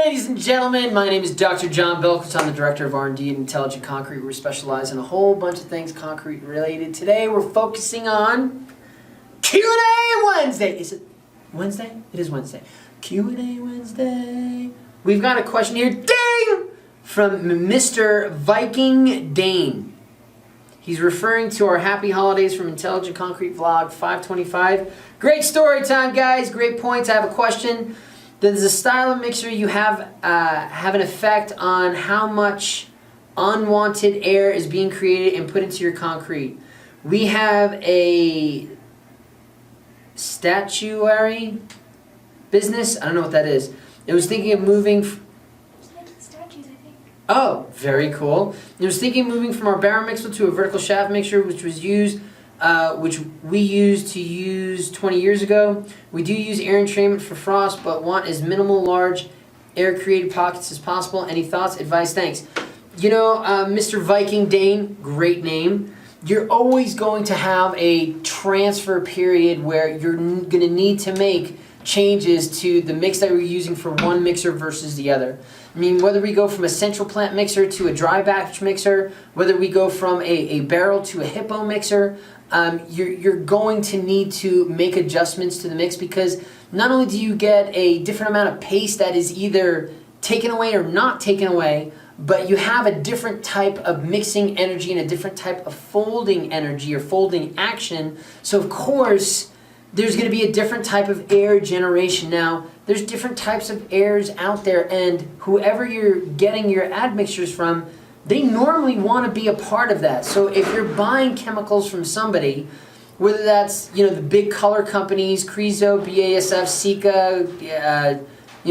ladies and gentlemen. My name is Dr. Jon Belkowitz. I'm the Director of R&D at Intelligent Concrete. We specialize in a whole bunch of things concrete related. Today we're focusing on Q&A Wednesday. Is it Wednesday? It is Wednesday. Q&A Wednesday. We've got a question here, ding, from Mr. Viking Dane. He's referring to our Happy Holidays from Intelligent Concrete Vlog 525. Great story time, guys. Great points. I have a question. Does the style of mixer you have an effect on how much unwanted air is being created and put into your concrete? We have a statuary business. I don't know what that is. It was thinking of moving. Statues, I think. Oh, very cool. It was thinking of moving from our barrel mixer to a vertical shaft mixer, which we used to use 20 years ago. We do use air entrainment for frost, but want as minimal large air created pockets as possible. Any thoughts, advice? Thanks. You know, Mr. Viking Dane, great name. You're always going to have a transfer period where you're going to need to make changes to the mix that we're using for one mixer versus the other. I mean, whether we go from a central plant mixer to a dry batch mixer, whether we go from a barrel to a hippo mixer, you're going to need to make adjustments to the mix, because not only do you get a different amount of paste that is either taken away or not taken away, but you have a different type of mixing energy and a different type of folding energy or folding action. So of course, there's going to be a different type of air generation. Now, there's different types of airs out there, and whoever you're getting your admixtures from, they normally want to be a part of that. So if you're buying chemicals from somebody, whether that's, you know, the big color companies, Crizo, BASF, Sika,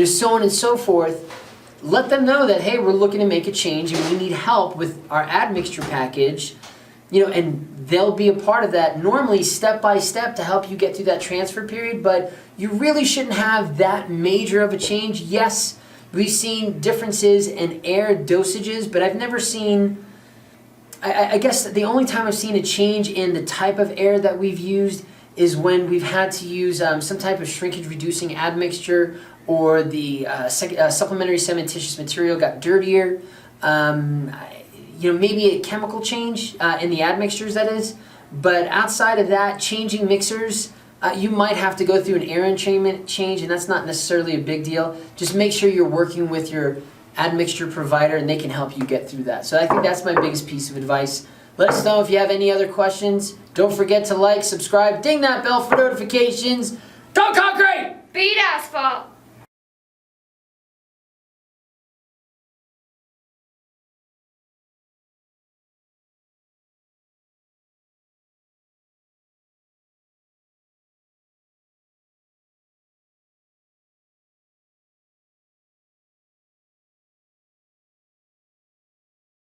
so on and so forth, let them know that, hey, we're looking to make a change and we need help with our admixture package, and they'll be a part of that, normally step by step, to help you get through that transfer period. But you really shouldn't have that major of a change. Yes, we've seen differences in air dosages, but I've never seen, I guess the only time I've seen a change in the type of air that we've used is when we've had to use some type of shrinkage reducing admixture, or the supplementary cementitious material got dirtier. Maybe a chemical change in the admixtures, that is. But outside of that, changing mixers, you might have to go through an air entrainment change, and that's not necessarily a big deal. Just make sure you're working with your admixture provider, and they can help you get through that. So I think that's my biggest piece of advice. Let us know if you have any other questions. Don't forget to like, subscribe, ding that bell for notifications. Go Concrete! Beat asphalt!